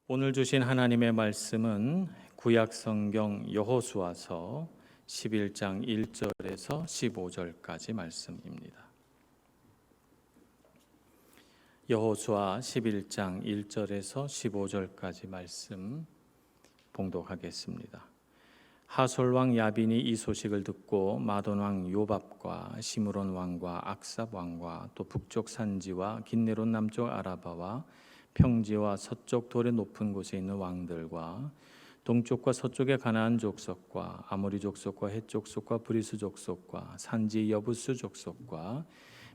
오늘 주신 하나님의 말씀은 구약성경 여호수아서 11장 1절에서 15절까지 말씀입니다. 여호수아 11장 1절에서 15절까지 말씀 봉독하겠습니다. 하솔 왕 야빈이 이 소식을 듣고 마돈 왕 요밥과 시므론 왕과 악삽 왕과 또 북쪽 산지와 긴네론 남쪽 아라바와 평지와 서쪽 돌의 높은 곳에 있는 왕들과 동쪽과 서쪽의 가나안 족속과 아모리 족속과 헷 족속과 브리스 족속과 산지 여부스 족속과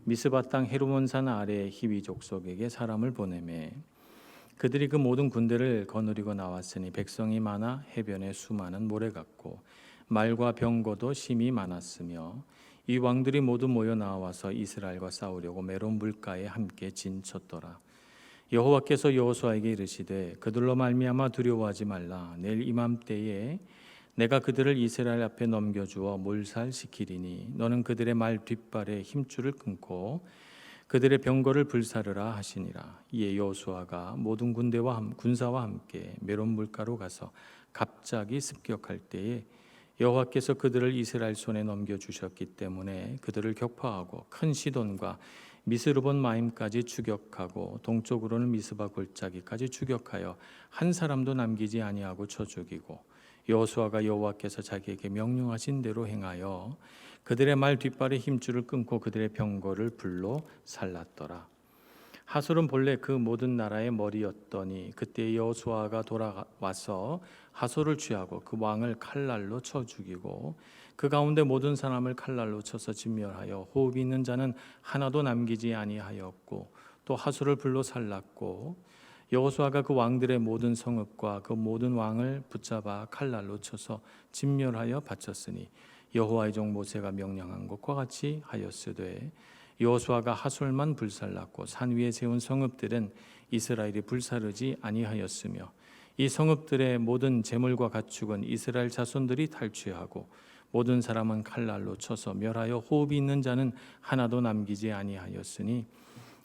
미스바 땅 헤르몬산 아래의 히위 족속에게 사람을 보내매 그들이 그 모든 군대를 거느리고 나왔으니 백성이 많아 해변에 수많은 모래 같고 말과 병거도 심히 많았으며 이 왕들이 모두 모여 나와서 이스라엘과 싸우려고 메론 물가에 함께 진쳤더라. 여호와께서 여호수아에게 이르시되 그들로 말미암아 두려워하지 말라. 내일 이맘때에 내가 그들을 이스라엘 앞에 넘겨주어 몰살시키리니 너는 그들의 말 뒷발에 힘줄을 끊고 그들의 병거를 불사르라 하시니라. 이에 여호수아가 모든 군사와 함께 메론 물가로 가서 갑자기 습격할 때에 여호와께서 그들을 이스라엘 손에 넘겨주셨기 때문에 그들을 격파하고 큰 시돈과 미스르본 마임까지 추격하고 동쪽으로는 미스바 골짜기까지 추격하여 한 사람도 남기지 아니하고 쳐 죽이고 여호수아가 여호와께서 자기에게 명령하신 대로 행하여 그들의 말 뒷발에 힘줄을 끊고 그들의 병거를 불로 살랐더라. 하솔은 본래 그 모든 나라의 머리였더니 그때 여호수아가 돌아와서 하솔을 취하고 그 왕을 칼날로 쳐 죽이고 그 가운데 모든 사람을 칼날로 쳐서 진멸하여 호흡이 있는 자는 하나도 남기지 아니하였고 또 하솔을 불로 살랐고 여호수아가 그 왕들의 모든 성읍과 그 모든 왕을 붙잡아 칼날로 쳐서 진멸하여 바쳤으니 여호와의 종 모세가 명령한 것과 같이 하였으되 여호수아가 하솔만 불살랐고 산 위에 세운 성읍들은 이스라엘이 불사르지 아니하였으며 이 성읍들의 모든 재물과 가축은 이스라엘 자손들이 탈취하고 모든 사람은 칼날로 쳐서 멸하여 호흡이 있는 자는 하나도 남기지 아니하였으니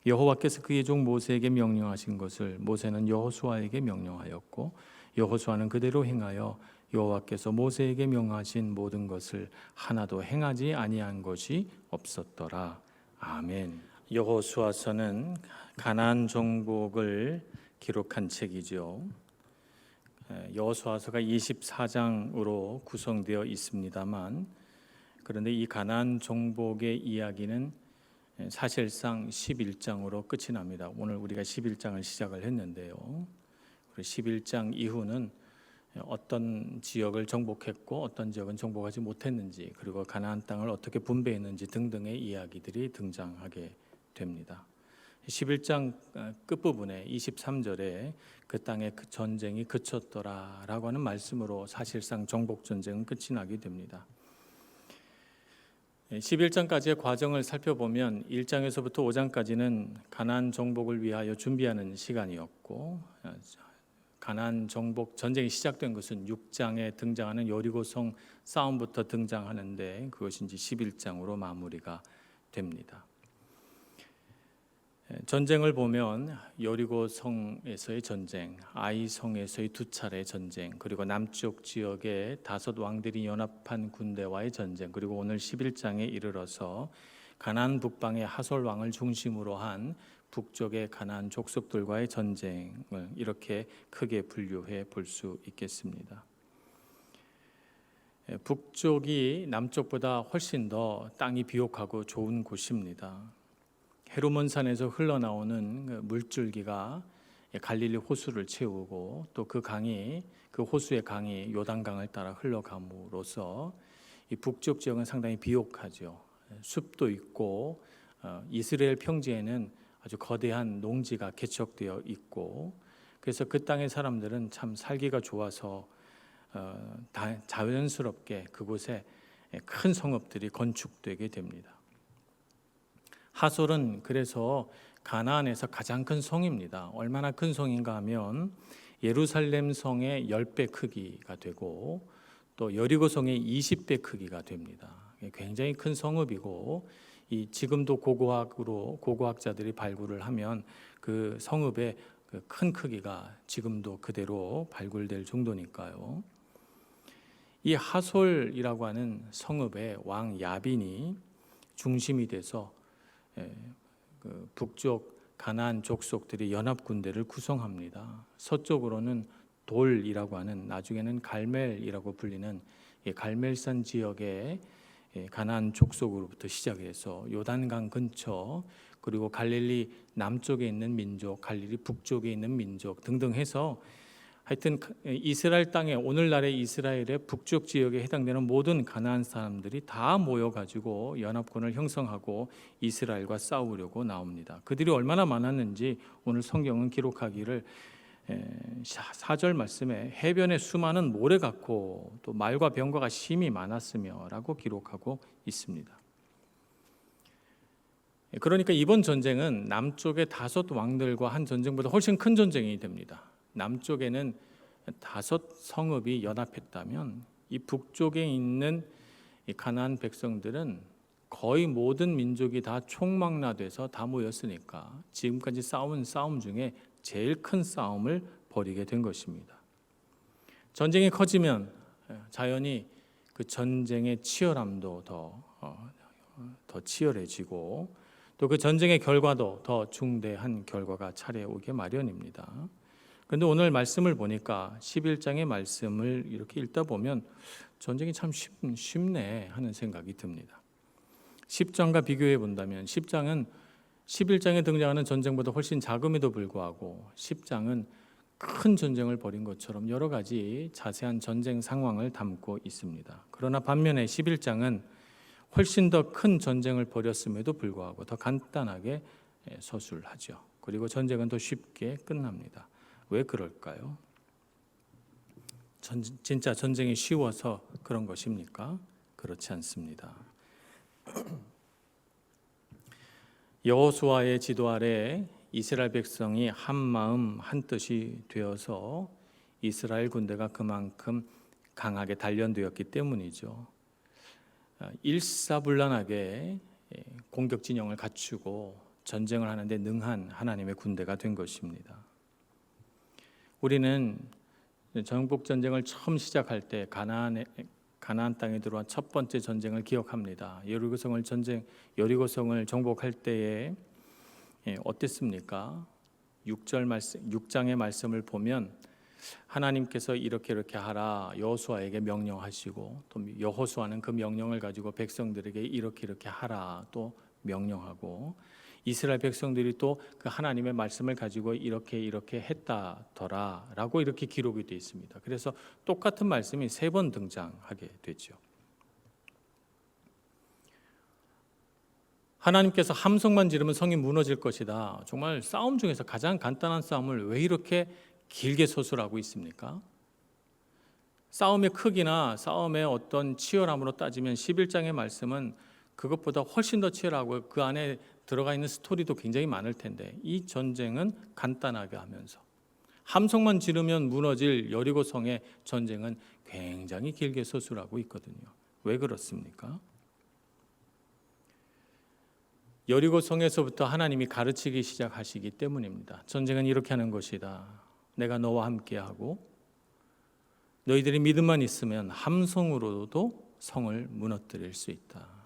여호와께서 그의 종 모세에게 명령하신 것을 모세는 여호수아에게 명령하였고 여호수아는 그대로 행하여 여호와께서 모세에게 명하신 모든 것을 하나도 행하지 아니한 것이 없었더라. 아멘. 여호수아서는 가나안 정복을 기록한 책이죠. 여호수아서가 24장으로 구성되어 있습니다만 그런데 이 가나안 정복의 이야기는 사실상 11장으로 끝이 납니다. 오늘 우리가 11장을 시작을 했는데요. 11장 이후는 어떤 지역을 정복했고 어떤 지역은 정복하지 못했는지 그리고 가나안 땅을 어떻게 분배했는지 등등의 이야기들이 등장하게 됩니다. 11장 끝부분에 23절에 그 땅의 그 전쟁이 그쳤더라라고 하는 말씀으로 사실상 정복 전쟁은 끝이 나게 됩니다. 11장까지의 과정을 살펴보면 1장에서부터 5장까지는 가나안 정복을 위하여 준비하는 시간이었고 가나안 정복 전쟁이 시작된 것은 6장에 등장하는 여리고성 싸움부터 등장하는데 그것이 이제 11장으로 마무리가 됩니다. 전쟁을 보면 여리고성에서의 전쟁, 아이성에서의 2차례 전쟁, 그리고 남쪽 지역의 5 왕들이 연합한 군대와의 전쟁, 그리고 오늘 11장에 이르러서 가나안 북방의 하솔 왕을 중심으로 한 북쪽의 가나안 족속들과의 전쟁을 이렇게 크게 분류해 볼 수 있겠습니다. 북쪽이 남쪽보다 훨씬 더 땅이 비옥하고 좋은 곳입니다. 헤르몬산에서 흘러나오는 물줄기가 갈릴리 호수를 채우고 또 그 호수의 강이 요단강을 따라 흘러감으로써 이 북쪽 지역은 상당히 비옥하죠. 숲도 있고 이스라엘 평지에는 아주 거대한 농지가 개척되어 있고 그래서 그 땅의 사람들은 참 살기가 좋아서 자연스럽게 그곳에 큰 성읍들이 건축되게 됩니다. 하솔은 그래서 가나안에서 가장 큰 성입니다. 얼마나 큰 성인가 하면 예루살렘 성의 10배 크기가 되고 또 여리고성의 20배 크기가 됩니다. 굉장히 큰 성읍이고 지금도 고고학자들이 발굴을 하면 그 성읍에 그 큰 크기가 지금도 그대로 발굴될 정도니까요. 이 하솔이라고 하는 성읍의 왕 야빈이 중심이 돼서 그 북쪽 가나안 족속들이 연합 군대를 구성합니다. 서쪽으로는 돌이라고 하는, 나중에는 갈멜이라고 불리는 갈멜산 지역의 가나안 족속으로부터 시작해서 요단강 근처, 그리고 갈릴리 남쪽에 있는 민족, 갈릴리 북쪽에 있는 민족 등등 해서 하여튼 이스라엘 땅에, 오늘날의 이스라엘의 북쪽 지역에 해당되는 모든 가나안 사람들이 다 모여가지고 연합군을 형성하고 이스라엘과 싸우려고 나옵니다. 그들이 얼마나 많았는지 오늘 성경은 기록하기를 4절 말씀에 해변에 수많은 모래 같고 또 말과 병거가 심히 많았으며 라고 기록하고 있습니다. 그러니까 이번 전쟁은 남쪽의 5 왕들과 한 전쟁보다 훨씬 큰 전쟁이 됩니다. 남쪽에는 5 성읍이 연합했다면 이 북쪽에 있는 이 가나안 백성들은 거의 모든 민족이 다 총망라돼서 다 모였으니까 지금까지 싸운 싸움 중에 제일 큰 싸움을 벌이게 된 것입니다. 전쟁이 커지면 자연히 그 전쟁의 치열함도 더 치열해지고 또 그 전쟁의 결과도 더 중대한 결과가 차례 오게 마련입니다. 그런데 오늘 말씀을 보니까 11장의 말씀을 이렇게 읽다 보면 전쟁이 참 쉽네 하는 생각이 듭니다. 10장과 비교해 본다면 10장은 11장에 등장하는 전쟁보다 훨씬 작음에도 불구하고 10장은 큰 전쟁을 벌인 것처럼 여러 가지 자세한 전쟁 상황을 담고 있습니다. 그러나 반면에 11장은 훨씬 더 큰 전쟁을 벌였음에도 불구하고 더 간단하게 서술하죠. 그리고 전쟁은 더 쉽게 끝납니다. 왜 그럴까요? 진짜 전쟁이 쉬워서 그런 것입니까? 그렇지 않습니다. 여호수아의 지도 아래 이스라엘 백성이 한 마음 한 뜻이 되어서 이스라엘 군대가 그만큼 강하게 단련되었기 때문이죠. 일사불란하게 공격 진영을 갖추고 전쟁을 하는데 능한 하나님의 군대가 된 것입니다. 우리는 정복 전쟁을 처음 시작할 때 가나안 땅에 들어와 첫 번째 전쟁을 기억합니다. 여리고성을 정복할 때에 어땠습니까? 6장의 말씀을 보면 하나님께서 이렇게 하라 여호수아에게 명령하시고 또 여호수아는 그 명령을 가지고 백성들에게 이렇게 하라 또 명령하고 이스라엘 백성들이 또 그 하나님의 말씀을 가지고 이렇게 했다더라라고 이렇게 기록이 되어 있습니다. 그래서 똑같은 말씀이 3번 등장하게 되죠. 하나님께서 함성만 지르면 성이 무너질 것이다. 정말 싸움 중에서 가장 간단한 싸움을 왜 이렇게 길게 서술하고 있습니까? 싸움의 크기나 싸움의 어떤 치열함으로 따지면 11장의 말씀은 그것보다 훨씬 더 치열하고 그 안에 들어가 있는 스토리도 굉장히 많을 텐데 이 전쟁은 간단하게 하면서 함성만 지르면 무너질 여리고성의 전쟁은 굉장히 길게 서술하고 있거든요. 왜 그렇습니까? 여리고성에서부터 하나님이 가르치기 시작하시기 때문입니다. 전쟁은 이렇게 하는 것이다. 내가 너와 함께하고 너희들이 믿음만 있으면 함성으로도 성을 무너뜨릴 수 있다.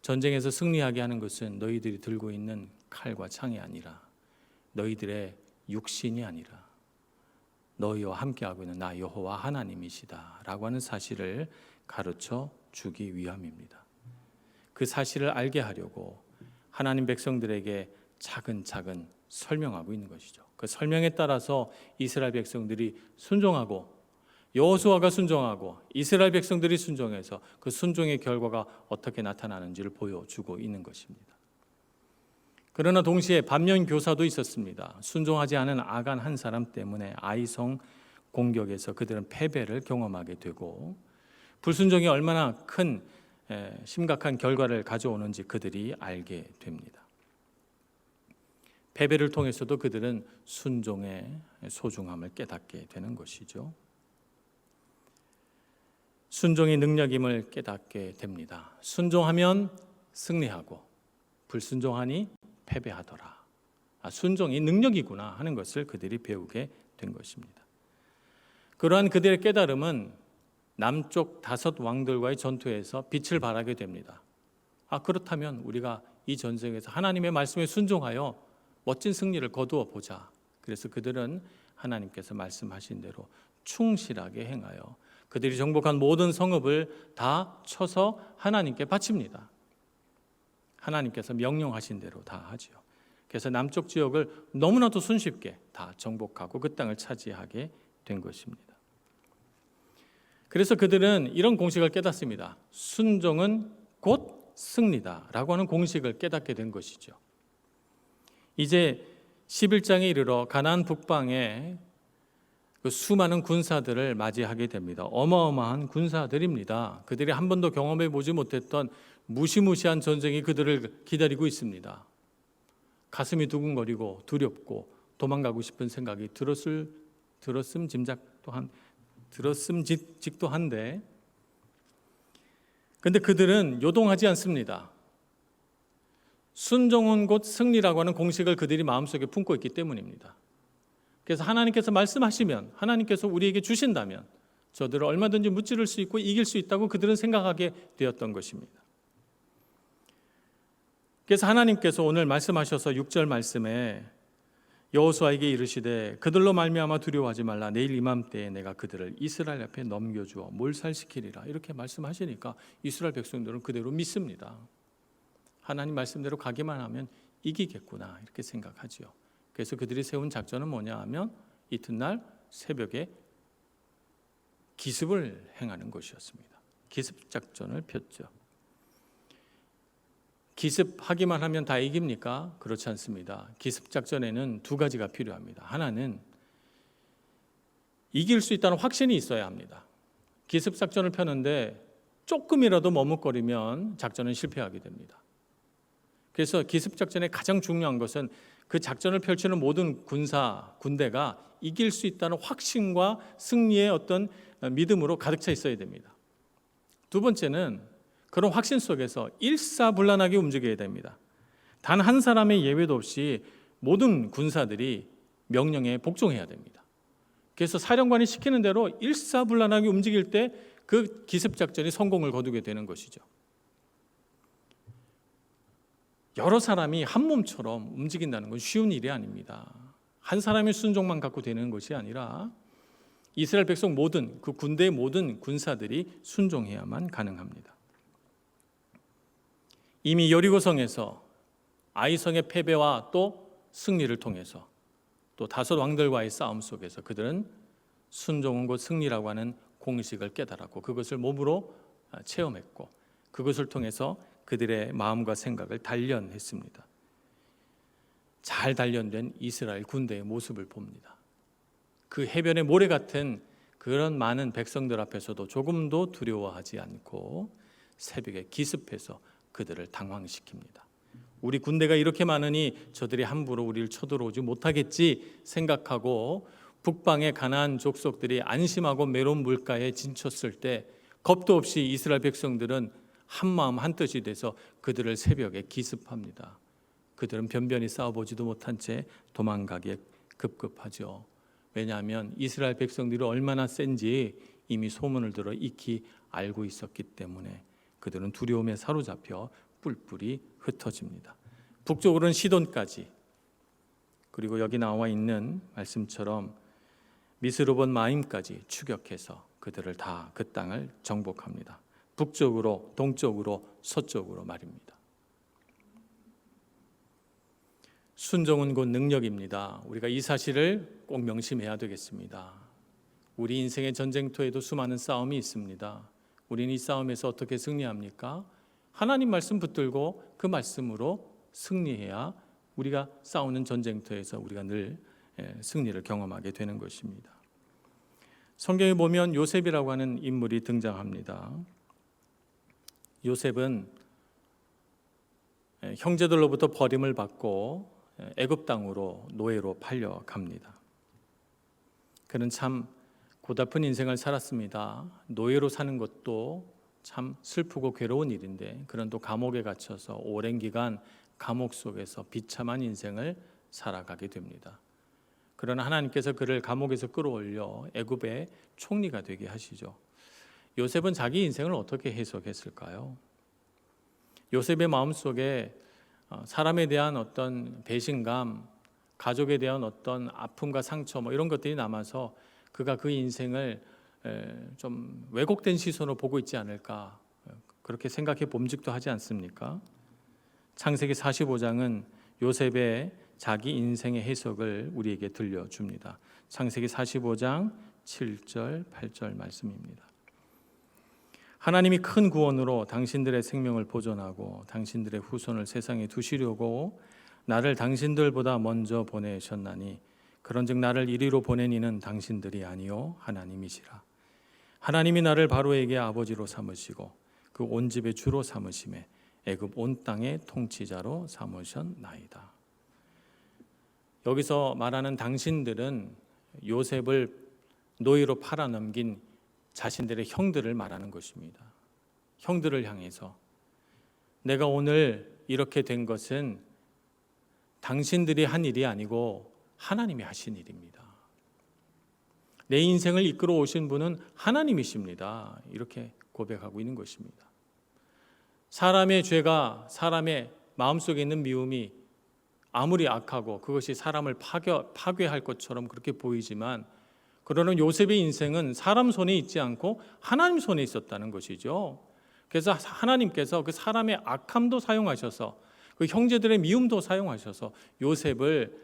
전쟁에서 승리하게 하는 것은 너희들이 들고 있는 칼과 창이 아니라 너희들의 육신이 아니라 너희와 함께하고 있는 나 여호와 하나님이시다 라고 하는 사실을 가르쳐 주기 위함입니다. 그 사실을 알게 하려고 하나님 백성들에게 차근차근 설명하고 있는 것이죠. 그 설명에 따라서 이스라엘 백성들이 순종하고 여호수아가 순종하고 이스라엘 백성들이 순종해서 그 순종의 결과가 어떻게 나타나는지를 보여주고 있는 것입니다. 그러나 동시에 반면 교사도 있었습니다. 순종하지 않은 아간 한 사람 때문에 아이성 공격에서 그들은 패배를 경험하게 되고 불순종이 얼마나 큰 심각한 결과를 가져오는지 그들이 알게 됩니다. 패배를 통해서도 그들은 순종의 소중함을 깨닫게 되는 것이죠. 순종의 능력임을 깨닫게 됩니다. 순종하면 승리하고 불순종하니 패배하더라 순종이 능력이구나 하는 것을 그들이 배우게 된 것입니다. 그러한 그들의 깨달음은 남쪽 5 왕들과의 전투에서 빛을 발하게 됩니다. 그렇다면 우리가 이 전쟁에서 하나님의 말씀에 순종하여 멋진 승리를 거두어 보자. 그래서 그들은 하나님께서 말씀하신 대로 충실하게 행하여 그들이 정복한 모든 성읍을 다 쳐서 하나님께 바칩니다. 하나님께서 명령하신 대로 다 하지요. 그래서 남쪽 지역을 너무나도 손쉽게 다 정복하고 그 땅을 차지하게 된 것입니다. 그래서 그들은 이런 공식을 깨닫습니다. 순종은 곧 승리다라고 하는 공식을 깨닫게 된 것이죠. 이제 11장에 이르러 가나안 북방에 그 수많은 군사들을 맞이하게 됩니다. 어마어마한 군사들입니다. 그들이 한 번도 경험해 보지 못했던 무시무시한 전쟁이 그들을 기다리고 있습니다. 가슴이 두근거리고 두렵고 도망가고 싶은 생각이 들었음직도 한데 근데 그들은 요동하지 않습니다. 순종은 곧 승리라고 하는 공식을 그들이 마음속에 품고 있기 때문입니다. 그래서 하나님께서 말씀하시면, 하나님께서 우리에게 주신다면 저들을 얼마든지 무찌를 수 있고 이길 수 있다고 그들은 생각하게 되었던 것입니다. 그래서 하나님께서 오늘 말씀하셔서 6절 말씀에 여호수아에게 이르시되 그들로 말미암아 두려워하지 말라. 내일 이맘때에 내가 그들을 이스라엘 앞에 넘겨주어 몰살시키리라. 이렇게 말씀하시니까 이스라엘 백성들은 그대로 믿습니다. 하나님 말씀대로 가기만 하면 이기겠구나 이렇게 생각하지요. 그래서 그들이 세운 작전은 뭐냐 하면 이튿날 새벽에 기습을 행하는 것이었습니다. 기습 작전을 폈죠. 기습하기만 하면 다 이깁니까? 그렇지 않습니다. 기습 작전에는 2가지가 필요합니다. 하나는 이길 수 있다는 확신이 있어야 합니다. 기습 작전을 펴는데 조금이라도 머뭇거리면 작전은 실패하게 됩니다. 그래서 기습 작전의 가장 중요한 것은 그 작전을 펼치는 모든 군대가 이길 수 있다는 확신과 승리의 어떤 믿음으로 가득 차 있어야 됩니다. 2번째는 그런 확신 속에서 일사불란하게 움직여야 됩니다. 단 한 사람의 예외도 없이 모든 군사들이 명령에 복종해야 됩니다. 그래서 사령관이 시키는 대로 일사불란하게 움직일 때 그 기습작전이 성공을 거두게 되는 것이죠. 여러 사람이 한 몸처럼 움직인다는 건 쉬운 일이 아닙니다. 한 사람의 순종만 갖고 되는 것이 아니라 이스라엘 백성 모든 그 군대의 모든 군사들이 순종해야만 가능합니다. 이미 여리고성에서 아이성의 패배와 또 승리를 통해서 또 5 왕들과의 싸움 속에서 그들은 순종은 곧 승리라고 하는 공식을 깨달았고 그것을 몸으로 체험했고 그것을 통해서 그들의 마음과 생각을 단련했습니다. 잘 단련된 이스라엘 군대의 모습을 봅니다. 그 해변의 모래 같은 그런 많은 백성들 앞에서도 조금도 두려워하지 않고 새벽에 기습해서 그들을 당황시킵니다. 우리 군대가 이렇게 많으니 저들이 함부로 우리를 쳐들어오지 못하겠지 생각하고 북방의 가나안 족속들이 안심하고 메론 물가에 진쳤을 때 겁도 없이 이스라엘 백성들은 한마음 한뜻이 돼서 그들을 새벽에 기습합니다. 그들은 변변히 싸워보지도 못한 채 도망가기에 급급하죠. 왜냐하면 이스라엘 백성들이 얼마나 센지 이미 소문을 들어 익히 알고 있었기 때문에 그들은 두려움에 사로잡혀 뿔뿔이 흩어집니다. 북쪽으로는 시돈까지, 그리고 여기 나와 있는 말씀처럼 미스르본 마임까지 추격해서 그들을 다 그 땅을 정복합니다. 북쪽으로, 동쪽으로, 서쪽으로 말입니다. 순종은 곧 능력입니다. 우리가 이 사실을 꼭 명심해야 되겠습니다. 우리 인생의 전쟁터에도 수많은 싸움이 있습니다. 우리는 이 싸움에서 어떻게 승리합니까? 하나님 말씀 붙들고 그 말씀으로 승리해야 우리가 싸우는 전쟁터에서 우리가 늘 승리를 경험하게 되는 것입니다. 성경에 보면 요셉이라고 하는 인물이 등장합니다. 요셉은 형제들로부터 버림을 받고 애굽 땅으로 노예로 팔려갑니다. 그는 참 고달픈 인생을 살았습니다. 노예로 사는 것도 참 슬프고 괴로운 일인데 그는 또 감옥에 갇혀서 오랜 기간 감옥 속에서 비참한 인생을 살아가게 됩니다. 그러나 하나님께서 그를 감옥에서 끌어올려 애굽의 총리가 되게 하시죠. 요셉은 자기 인생을 어떻게 해석했을까요? 요셉의 마음속에 사람에 대한 어떤 배신감, 가족에 대한 어떤 아픔과 상처 이런 것들이 남아서 그가 그 인생을 좀 왜곡된 시선으로 보고 있지 않을까, 그렇게 생각해 봄직도 하지 않습니까? 창세기 45장은 요셉의 자기 인생의 해석을 우리에게 들려줍니다. 창세기 45장 7절 8절 말씀입니다. 하나님이 큰 구원으로 당신들의 생명을 보존하고 당신들의 후손을 세상에 두시려고 나를 당신들보다 먼저 보내셨나니 그런즉 나를 이리로 보낸 이는 당신들이 아니요 하나님이시라. 하나님이 나를 바로에게 아버지로 삼으시고 그 온 집의 주로 삼으심에 애굽 온 땅의 통치자로 삼으셨나이다. 여기서 말하는 당신들은 요셉을 노예로 팔아넘긴 자신들의 형들을 말하는 것입니다. 형들을 향해서 내가 오늘 이렇게 된 것은 당신들이 한 일이 아니고 하나님이 하신 일입니다. 내 인생을 이끌어 오신 분은 하나님이십니다. 이렇게 고백하고 있는 것입니다. 사람의 죄가 사람의 마음속에 있는 미움이 아무리 악하고 그것이 사람을 파괴할 것처럼 그렇게 보이지만 그러나 요셉의 인생은 사람 손에 있지 않고 하나님 손에 있었다는 것이죠. 그래서 하나님께서 그 사람의 악함도 사용하셔서 그 형제들의 미움도 사용하셔서 요셉을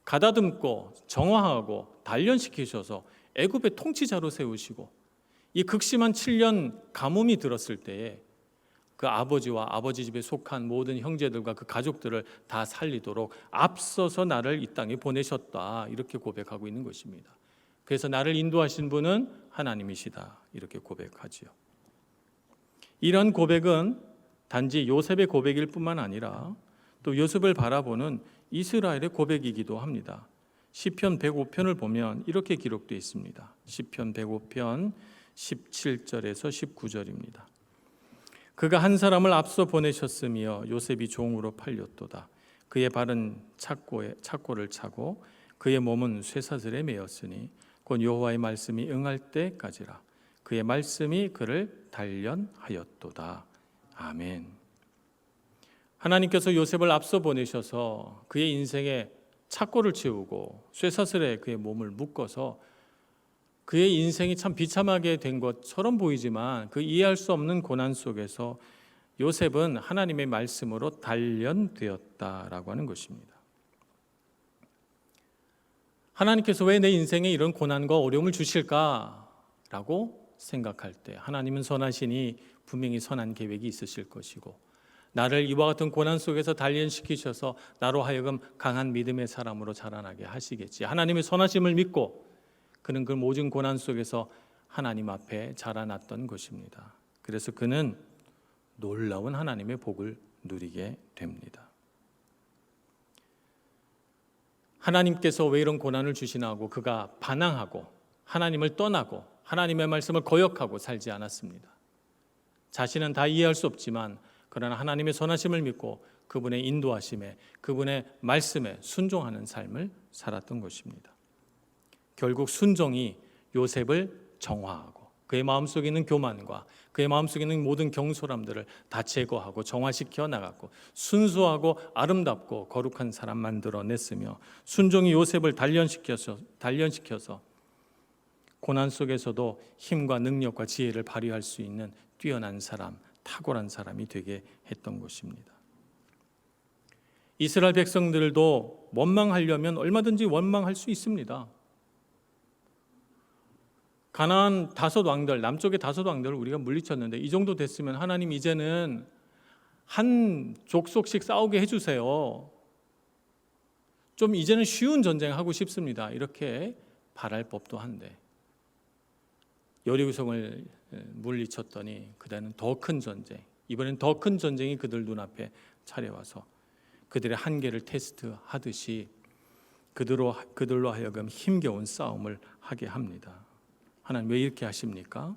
가다듬고 정화하고 단련시키셔서 애굽의 통치자로 세우시고 이 극심한 7년 가뭄이 들었을 때에 그 아버지와 아버지 집에 속한 모든 형제들과 그 가족들을 다 살리도록 앞서서 나를 이 땅에 보내셨다, 이렇게 고백하고 있는 것입니다. 그래서 나를 인도하신 분은 하나님이시다, 이렇게 고백하지요. 이런 고백은 단지 요셉의 고백일 뿐만 아니라 또 요셉을 바라보는 이스라엘의 고백이기도 합니다. 시편 105편을 보면 이렇게 기록되어 있습니다. 시편 105편 17절에서 19절입니다. 그가 한 사람을 앞서 보내셨으며 요셉이 종으로 팔렸도다. 그의 발은 착고를 차고 그의 몸은 쇠사슬에 매였으니 곧 여호와의 말씀이 응할 때까지라. 그의 말씀이 그를 단련하였도다. 아멘. 하나님께서 요셉을 앞서 보내셔서 그의 인생에 착고를 채우고 쇠사슬에 그의 몸을 묶어서 그의 인생이 참 비참하게 된 것처럼 보이지만 그 이해할 수 없는 고난 속에서 요셉은 하나님의 말씀으로 단련되었다라고 하는 것입니다. 하나님께서 왜 내 인생에 이런 고난과 어려움을 주실까라고 생각할 때 하나님은 선하시니 분명히 선한 계획이 있으실 것이고 나를 이와 같은 고난 속에서 단련시키셔서 나로 하여금 강한 믿음의 사람으로 자라나게 하시겠지. 하나님의 선하심을 믿고 그는 그 모든 고난 속에서 하나님 앞에 자라났던 것입니다. 그래서 그는 놀라운 하나님의 복을 누리게 됩니다. 하나님께서 왜 이런 고난을 주시나 하고 그가 반항하고 하나님을 떠나고 하나님의 말씀을 거역하고 살지 않았습니다. 자신은 다 이해할 수 없지만 그러나 하나님의 선하심을 믿고 그분의 인도하심에 그분의 말씀에 순종하는 삶을 살았던 것입니다. 결국 순종이 요셉을 정화하고 그의 마음속에 있는 교만과 그의 마음속에 있는 모든 경솔함들을 다 제거하고 정화시켜 나갔고 순수하고 아름답고 거룩한 사람 만들어냈으며 순종이 요셉을 단련시켜서 고난 속에서도 힘과 능력과 지혜를 발휘할 수 있는 뛰어난 사람, 탁월한 사람이 되게 했던 것입니다. 이스라엘 백성들도 원망하려면 얼마든지 원망할 수 있습니다. 가나안 5왕들, 남쪽의 5왕들을 우리가 물리쳤는데 이 정도 됐으면 하나님 이제는 한 족속씩 싸우게 해주세요. 좀 이제는 쉬운 전쟁하고 싶습니다. 이렇게 바랄 법도 한데 여리고성을 물리쳤더니 그다음은 더 큰 전쟁, 이번엔 더 큰 전쟁이 그들 눈앞에 차려와서 그들의 한계를 테스트하듯이 그들로 하여금 힘겨운 싸움을 하게 합니다. 하나님 왜 이렇게 하십니까?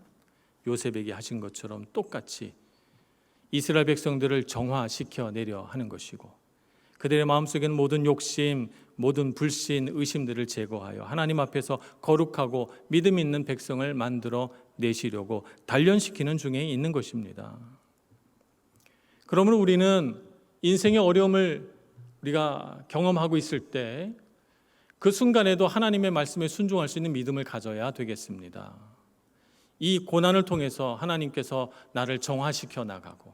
요셉에게 하신 것처럼 똑같이 이스라엘 백성들을 정화시켜 내려 하는 것이고 그들의 마음속에는 모든 욕심, 모든 불신, 의심들을 제거하여 하나님 앞에서 거룩하고 믿음 있는 백성을 만들어 내시려고 단련시키는 중에 있는 것입니다. 그러므로 우리는 인생의 어려움을 우리가 경험하고 있을 때 그 순간에도 하나님의 말씀에 순종할 수 있는 믿음을 가져야 되겠습니다. 이 고난을 통해서 하나님께서 나를 정화시켜 나가고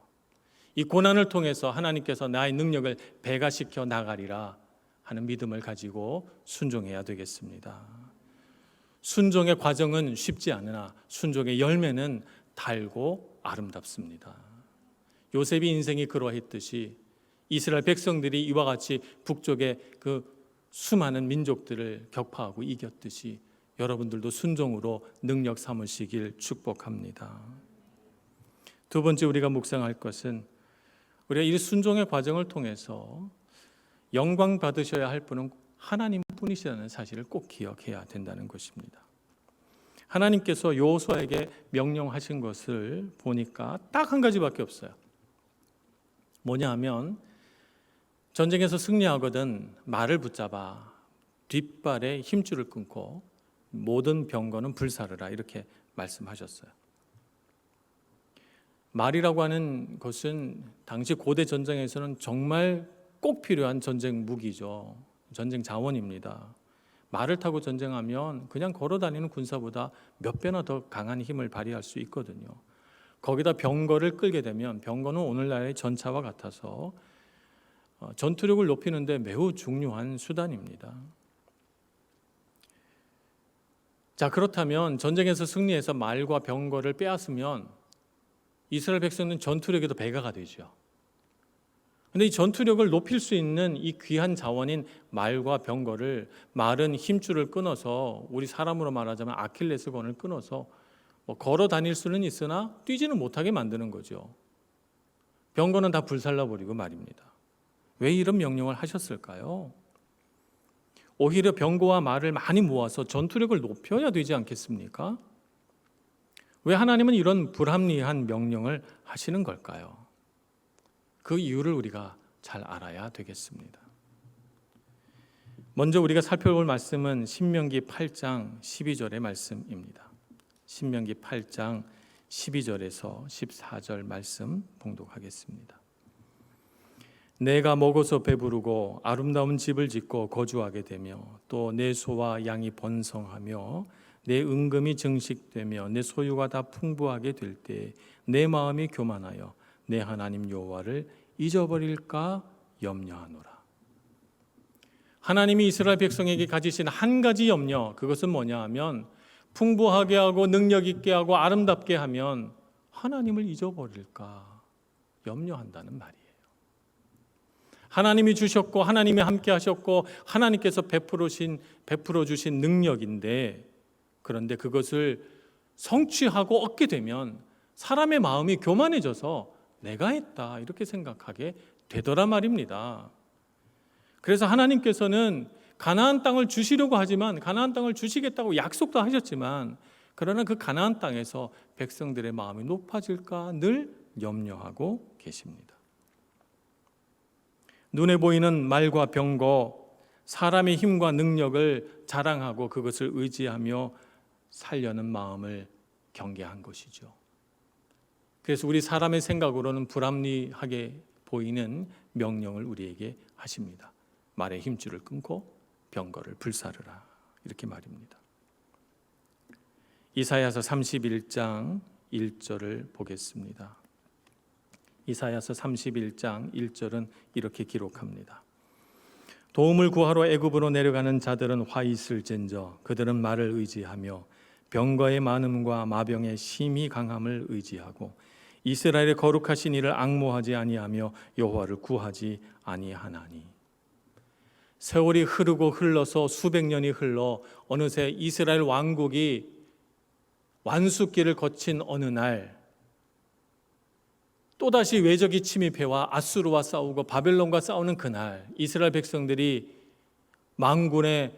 이 고난을 통해서 하나님께서 나의 능력을 배가시켜 나가리라 하는 믿음을 가지고 순종해야 되겠습니다. 순종의 과정은 쉽지 않으나 순종의 열매는 달고 아름답습니다. 요셉의 인생이 그러했듯이 이스라엘 백성들이 이와 같이 북쪽의 그 수많은 민족들을 격파하고 이겼듯이 여러분들도 순종으로 능력 삼으시길 축복합니다. 두 번째 우리가 묵상할 것은 우리가 이 순종의 과정을 통해서 영광 받으셔야 할 분은 하나님뿐이시라는 사실을 꼭 기억해야 된다는 것입니다. 하나님께서 여호수아에게 명령하신 것을 보니까 딱 한 가지밖에 없어요. 뭐냐 하면 전쟁에서 승리하거든 말을 붙잡아 뒷발에 힘줄을 끊고 모든 병거는 불사르라 이렇게 말씀하셨어요. 말이라고 하는 것은 당시 고대 전쟁에서는 정말 꼭 필요한 전쟁 무기죠. 전쟁 자원입니다. 말을 타고 전쟁하면 그냥 걸어다니는 군사보다 몇 배나 더 강한 힘을 발휘할 수 있거든요. 거기다 병거를 끌게 되면 병거는 오늘날의 전차와 같아서 전투력을 높이는 데 매우 중요한 수단입니다. 자, 그렇다면 전쟁에서 승리해서 말과 병거를 빼앗으면 이스라엘 백성은 전투력에도 배가가 되죠. 그런데 이 전투력을 높일 수 있는 이 귀한 자원인 말과 병거를 말은 힘줄을 끊어서 우리 사람으로 말하자면 아킬레스건을 끊어서 걸어 다닐 수는 있으나 뛰지는 못하게 만드는 거죠. 병거는 다 불살라버리고 말입니다. 왜 이런 명령을 하셨을까요? 오히려 병거와 말을 많이 모아서 전투력을 높여야 되지 않겠습니까? 왜 하나님은 이런 불합리한 명령을 하시는 걸까요? 그 이유를 우리가 잘 알아야 되겠습니다. 먼저 우리가 살펴볼 말씀은 신명기 8장 12절의 말씀입니다. 신명기 8장 12절에서 14절 말씀 봉독하겠습니다. 내가 먹어서 배부르고 아름다운 집을 짓고 거주하게 되며 또 내 소와 양이 번성하며 내 은금이 증식되며 내 소유가 다 풍부하게 될 때 내 마음이 교만하여 내 하나님 여호와를 잊어버릴까 염려하노라. 하나님이 이스라엘 백성에게 가지신 한 가지 염려, 그것은 뭐냐 하면 풍부하게 하고 능력 있게 하고 아름답게 하면 하나님을 잊어버릴까 염려한다는 말이에요. 하나님이 주셨고 하나님이 함께 하셨고 하나님께서 베풀어 주신 능력인데, 그런데 그것을 성취하고 얻게 되면 사람의 마음이 교만해져서 내가 했다 이렇게 생각하게 되더라 말입니다. 그래서 하나님께서는 가나안 땅을 주시려고 하지만 가나안 땅을 주시겠다고 약속도 하셨지만 그러나 그 가나안 땅에서 백성들의 마음이 높아질까 늘 염려하고 계십니다. 눈에 보이는 말과 병거, 사람의 힘과 능력을 자랑하고 그것을 의지하며 살려는 마음을 경계한 것이죠. 그래서 우리 사람의 생각으로는 불합리하게 보이는 명령을 우리에게 하십니다. 말의 힘줄을 끊고 병거를 불사르라 이렇게 말입니다. 이사야서 31장 1절을 보겠습니다. 이사야서 31장 1절은 이렇게 기록합니다. 도움을 구하러 애굽으로 내려가는 자들은 화 있을진저 그들은 말을 의지하며 병거의 많음과 마병의 심히 강함을 의지하고 이스라엘의 거룩하신 이를 앙모하지 아니하며 여호와를 구하지 아니하나니. 세월이 흐르고 흘러서 수백 년이 흘러 어느새 이스라엘 왕국이 완숙기를 거친 어느 날 또다시 외적이 침입해와 아수르와 싸우고 바벨론과 싸우는 그날 이스라엘 백성들이 만군의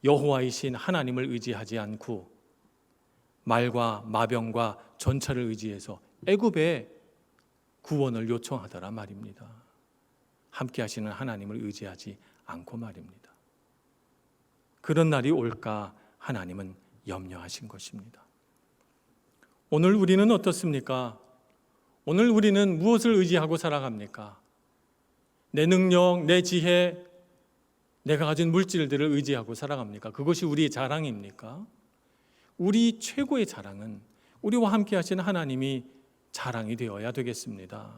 여호와이신 하나님을 의지하지 않고 말과 마병과 전차를 의지해서 애굽에 구원을 요청하더라 말입니다. 함께 하시는 하나님을 의지하지 않고 말입니다. 그런 날이 올까 하나님은 염려하신 것입니다. 오늘 우리는 어떻습니까? 오늘 우리는 무엇을 의지하고 살아갑니까? 내 능력, 내 지혜, 내가 가진 물질들을 의지하고 살아갑니까? 그것이 우리의 자랑입니까? 우리 최고의 자랑은 우리와 함께 하시는 하나님이 자랑이 되어야 되겠습니다.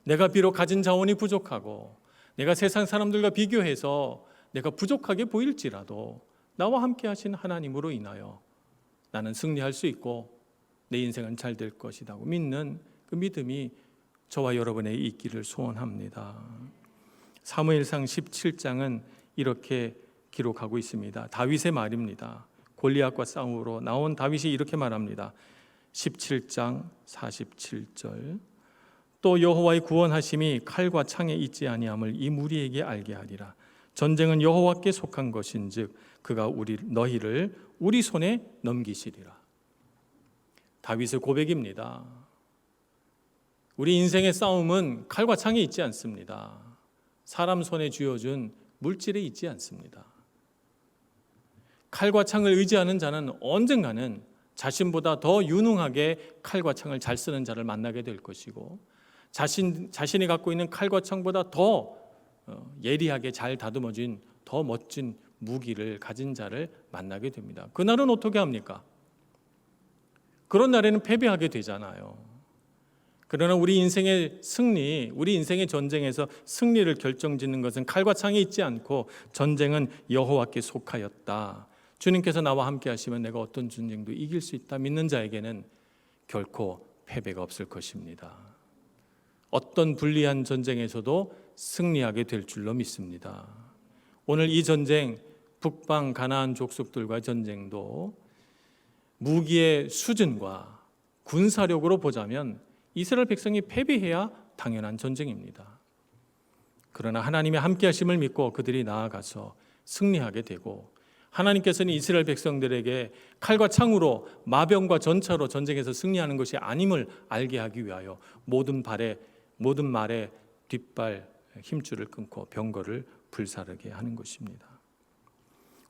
내가 비록 가진 자원이 부족하고 내가 세상 사람들과 비교해서 내가 부족하게 보일지라도 나와 함께 하신 하나님으로 인하여 나는 승리할 수 있고 내 인생은 잘 될 것이라고 믿는 그 믿음이 저와 여러분의 있기를 소원합니다. 사무엘상 17장은 이렇게 기록하고 있습니다. 다윗의 말입니다. 골리앗과 싸움으로 나온 다윗이 이렇게 말합니다. 17장 47절 또 여호와의 구원하심이 칼과 창에 있지 아니함을 이 무리에게 알게 하리라. 전쟁은 여호와께 속한 것인즉 그가 너희를 우리 손에 넘기시리라. 다윗의 고백입니다. 우리 인생의 싸움은 칼과 창에 있지 않습니다. 사람 손에 쥐어준 물질에 있지 않습니다. 칼과 창을 의지하는 자는 언젠가는 자신보다 더 유능하게 칼과 창을 잘 쓰는 자를 만나게 될 것이고 자신이 갖고 있는 칼과 창보다 더 예리하게 잘 다듬어진 더 멋진 무기를 가진 자를 만나게 됩니다. 그날은 어떻게 합니까? 그런 날에는 패배하게 되잖아요. 그러나 우리 인생의 승리, 우리 인생의 전쟁에서 승리를 결정짓는 것은 칼과 창에 있지 않고 전쟁은 여호와께 속하였다. 주님께서 나와 함께 하시면 내가 어떤 전쟁도 이길 수 있다 믿는 자에게는 결코 패배가 없을 것입니다. 어떤 불리한 전쟁에서도 승리하게 될 줄로 믿습니다. 오늘 이 전쟁, 북방 가나안 족속들과의 전쟁도 무기의 수준과 군사력으로 보자면 이스라엘 백성이 패배해야 당연한 전쟁입니다. 그러나 하나님의 함께 하심을 믿고 그들이 나아가서 승리하게 되고 하나님께서는 이스라엘 백성들에게 칼과 창으로 마병과 전차로 전쟁에서 승리하는 것이 아님을 알게 하기 위하여 모든 말에 뒷발 힘줄을 끊고 병거를 불사르게 하는 것입니다.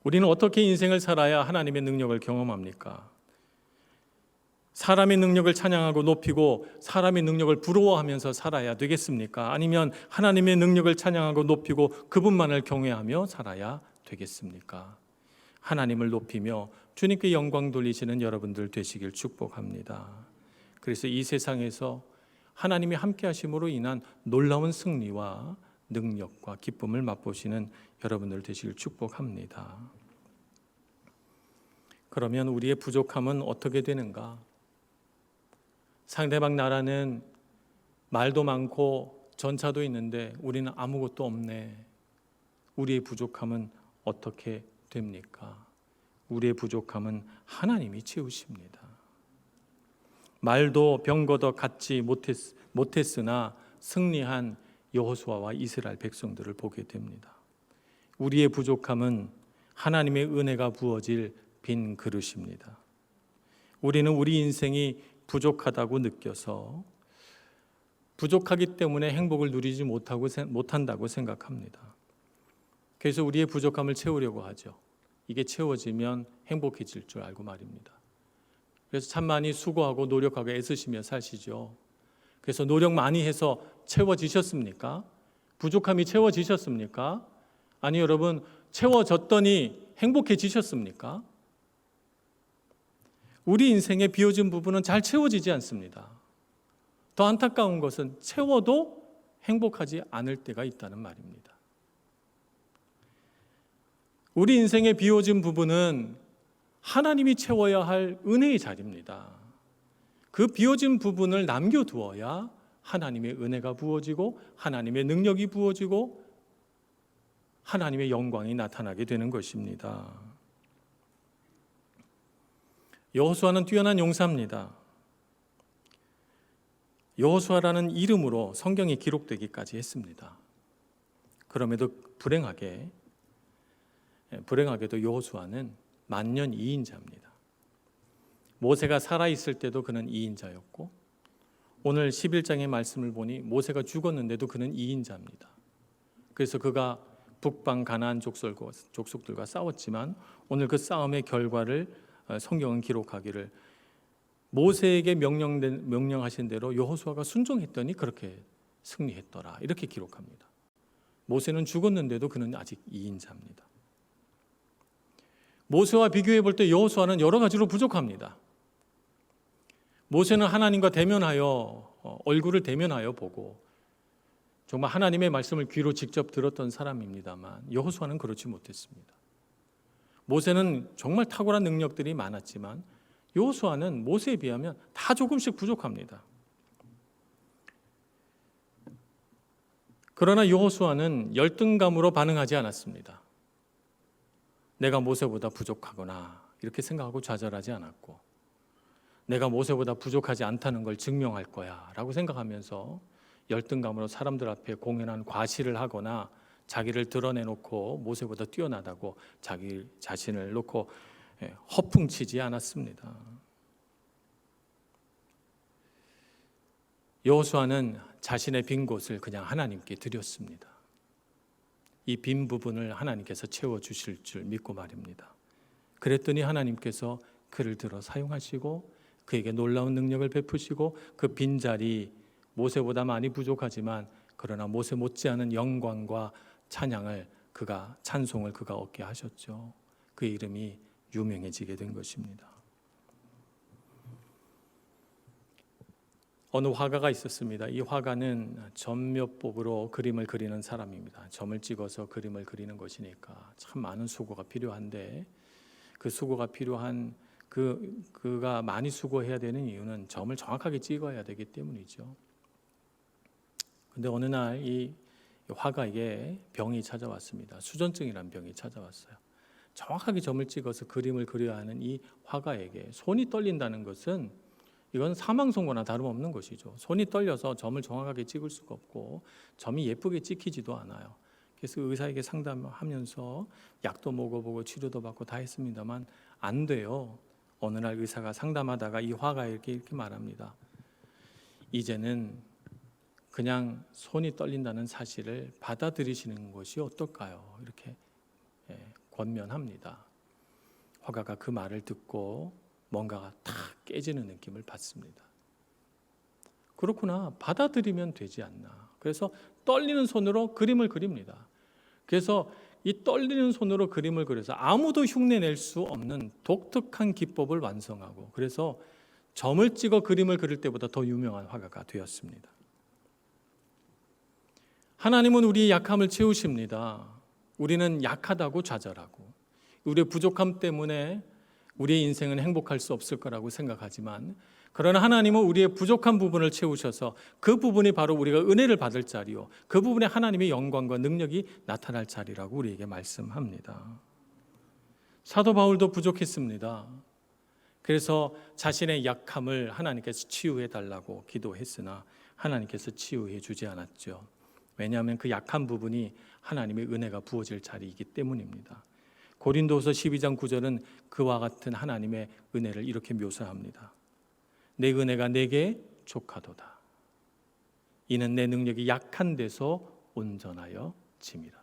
우리는 어떻게 인생을 살아야 하나님의 능력을 경험합니까? 사람의 능력을 찬양하고 높이고 사람의 능력을 부러워하면서 살아야 되겠습니까? 아니면 하나님의 능력을 찬양하고 높이고 그분만을 경외하며 살아야 되겠습니까? 하나님을 높이며 주님께 영광 돌리시는 여러분들 되시길 축복합니다. 그래서 이 세상에서 하나님이 함께 하심으로 인한 놀라운 승리와 능력과 기쁨을 맛보시는 여러분들 되시길 축복합니다. 그러면 우리의 부족함은 어떻게 되는가? 상대방 나라는 말도 많고 전차도 있는데 우리는 아무것도 없네. 우리의 부족함은 어떻게 됩니까? 우리의 부족함은 하나님이 채우십니다. 말도 병거도 갖지 못했으나 승리한 여호수아와 이스라엘 백성들을 보게 됩니다. 우리의 부족함은 하나님의 은혜가 부어질 빈 그릇입니다. 우리는 우리 인생이 부족하다고 느껴서 부족하기 때문에 행복을 누리지 못한다고 생각합니다. 그래서 우리의 부족함을 채우려고 하죠. 이게 채워지면 행복해질 줄 알고 말입니다. 그래서 참 많이 수고하고 노력하고 애쓰시며 사시죠. 그래서 노력 많이 해서 채워지셨습니까? 부족함이 채워지셨습니까? 아니 여러분, 채워졌더니 행복해지셨습니까? 우리 인생의 비워진 부분은 잘 채워지지 않습니다. 더 안타까운 것은 채워도 행복하지 않을 때가 있다는 말입니다. 우리 인생의 비워진 부분은 하나님이 채워야 할 은혜의 자리입니다. 그 비워진 부분을 남겨두어야 하나님의 은혜가 부어지고 하나님의 능력이 부어지고 하나님의 영광이 나타나게 되는 것입니다. 여호수아는 뛰어난 용사입니다. 여호수아라는 이름으로 성경에 기록되기까지 했습니다. 그럼에도 불행하게도 여호수아는 만년 이인자입니다. 모세가 살아있을 때도 그는 이인자였고 오늘 11장의 말씀을 보니 모세가 죽었는데도 그는 이인자입니다. 그래서 그가 북방 가나안 족속들과 싸웠지만 오늘 그 싸움의 결과를 성경은 기록하기를 모세에게 명령하신 대로 여호수아가 순종했더니 그렇게 승리했더라, 이렇게 기록합니다. 모세는 죽었는데도 그는 아직 2인자입니다. 모세와 비교해 볼 때 여호수아는 여러 가지로 부족합니다. 모세는 하나님과 대면하여 얼굴을 대면하여 보고 정말 하나님의 말씀을 귀로 직접 들었던 사람입니다만 여호수아는 그렇지 못했습니다. 모세는 정말 탁월한 능력들이 많았지만 여호수아는 모세에 비하면 다 조금씩 부족합니다. 그러나 여호수아는 열등감으로 반응하지 않았습니다. 내가 모세보다 부족하구나 이렇게 생각하고 좌절하지 않았고, 내가 모세보다 부족하지 않다는 걸 증명할 거야 라고 생각하면서 열등감으로 사람들 앞에 공연한 과시를 하거나 자기를 드러내놓고 모세보다 뛰어나다고 자기 자신을 놓고 허풍치지 않았습니다. 여호수아는 자신의 빈 곳을 그냥 하나님께 드렸습니다. 이 빈 부분을 하나님께서 채워주실 줄 믿고 말입니다. 그랬더니 하나님께서 그를 들어 사용하시고 그에게 놀라운 능력을 베푸시고 그 빈자리, 모세보다 많이 부족하지만 그러나 모세 못지않은 영광과 찬송을 그가 얻게 하셨죠. 그의 이름이 유명해지게 된 것입니다. 어느 화가가 있었습니다. 이 화가는 점묘법으로 그림을 그리는 사람입니다. 점을 찍어서 그림을 그리는 것이니까 참 많은 수고가 필요한데, 그 수고가 필요한 그가 많이 수고해야 되는 이유는 점을 정확하게 찍어야 되기 때문이죠. 근데 어느 날 이 화가에게 병이 찾아왔습니다. 수전증이라는 병이 찾아왔어요. 정확하게 점을 찍어서 그림을 그려야 하는 이 화가에게 손이 떨린다는 것은 이건 사망 선고나 다름없는 것이죠. 손이 떨려서 점을 정확하게 찍을 수가 없고 점이 예쁘게 찍히지도 않아요. 그래서 의사에게 상담하면서 약도 먹어보고 치료도 받고 다 했습니다만 안 돼요. 어느 날 의사가 상담하다가 이 화가에게 이렇게 말합니다. 이제는 그냥 손이 떨린다는 사실을 받아들이시는 것이 어떨까요? 이렇게 권면합니다. 화가가 그 말을 듣고 뭔가가 탁 깨지는 느낌을 받습니다. 그렇구나, 받아들이면 되지 않나. 그래서 떨리는 손으로 그림을 그립니다. 그래서 이 떨리는 손으로 그림을 그려서 아무도 흉내낼 수 없는 독특한 기법을 완성하고, 그래서 점을 찍어 그림을 그릴 때보다 더 유명한 화가가 되었습니다. 하나님은 우리의 약함을 채우십니다. 우리는 약하다고 좌절하고 우리의 부족함 때문에 우리의 인생은 행복할 수 없을 거라고 생각하지만, 그러나 하나님은 우리의 부족한 부분을 채우셔서 그 부분이 바로 우리가 은혜를 받을 자리요, 그 부분에 하나님의 영광과 능력이 나타날 자리라고 우리에게 말씀합니다. 사도 바울도 부족했습니다. 그래서 자신의 약함을 하나님께서 치유해 달라고 기도했으나 하나님께서 치유해 주지 않았죠. 왜냐하면 그 약한 부분이 하나님의 은혜가 부어질 자리이기 때문입니다. 고린도서 12장 9절은 그와 같은 하나님의 은혜를 이렇게 묘사합니다. 내 은혜가 내게 족하도다. 이는 내 능력이 약한 데서 온전하여 짐이라.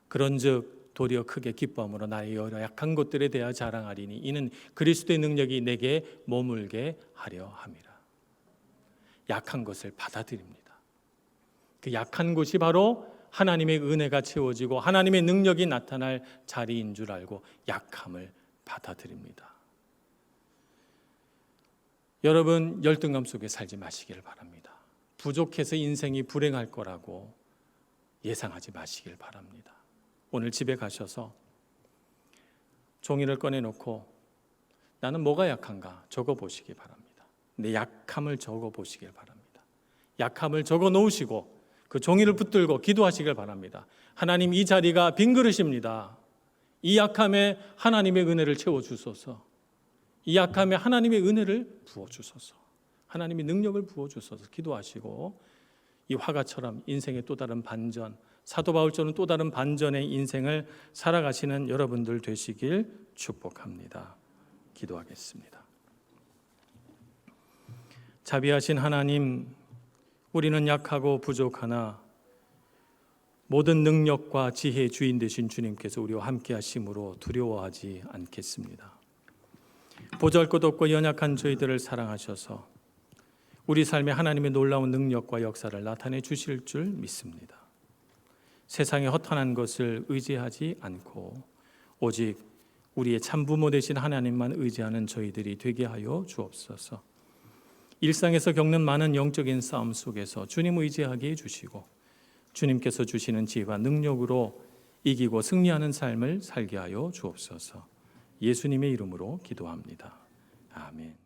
그런즉 도리어 크게 기뻐함으로 나의 여러 약한 것들에 대하여 자랑하리니 이는 그리스도의 능력이 내게 머물게 하려 함이라. 약한 것을 받아들입니다. 그 약한 곳이 바로 하나님의 은혜가 채워지고 하나님의 능력이 나타날 자리인 줄 알고 약함을 받아들입니다. 여러분, 열등감 속에 살지 마시길 바랍니다. 부족해서 인생이 불행할 거라고 예상하지 마시길 바랍니다. 오늘 집에 가셔서 종이를 꺼내놓고 나는 뭐가 약한가 적어보시기 바랍니다. 내 약함을 적어보시길 바랍니다. 약함을 적어 놓으시고 그 종이를 붙들고 기도하시길 바랍니다. 하나님, 이 자리가 빈 그릇입니다. 이 약함에 하나님의 은혜를 채워주소서. 이 약함에 하나님의 은혜를 부어주소서. 하나님의 능력을 부어주소서. 기도하시고 이 화가처럼 인생의 또 다른 반전, 사도 바울처럼 또 다른 반전의 인생을 살아가시는 여러분들 되시길 축복합니다. 기도하겠습니다. 자비하신 하나님, 우리는 약하고 부족하나 모든 능력과 지혜의 주인 되신 주님께서 우리와 함께 하심으로 두려워하지 않겠습니다. 보잘것없고 연약한 저희들을 사랑하셔서 우리 삶에 하나님의 놀라운 능력과 역사를 나타내 주실 줄 믿습니다. 세상의 허탄한 것을 의지하지 않고 오직 우리의 참부모 되신 하나님만 의지하는 저희들이 되게 하여 주옵소서. 일상에서 겪는 많은 영적인 싸움 속에서 주님 의지하게 해주시고 주님께서 주시는 지혜와 능력으로 이기고 승리하는 삶을 살게 하여 주옵소서. 예수님의 이름으로 기도합니다. 아멘.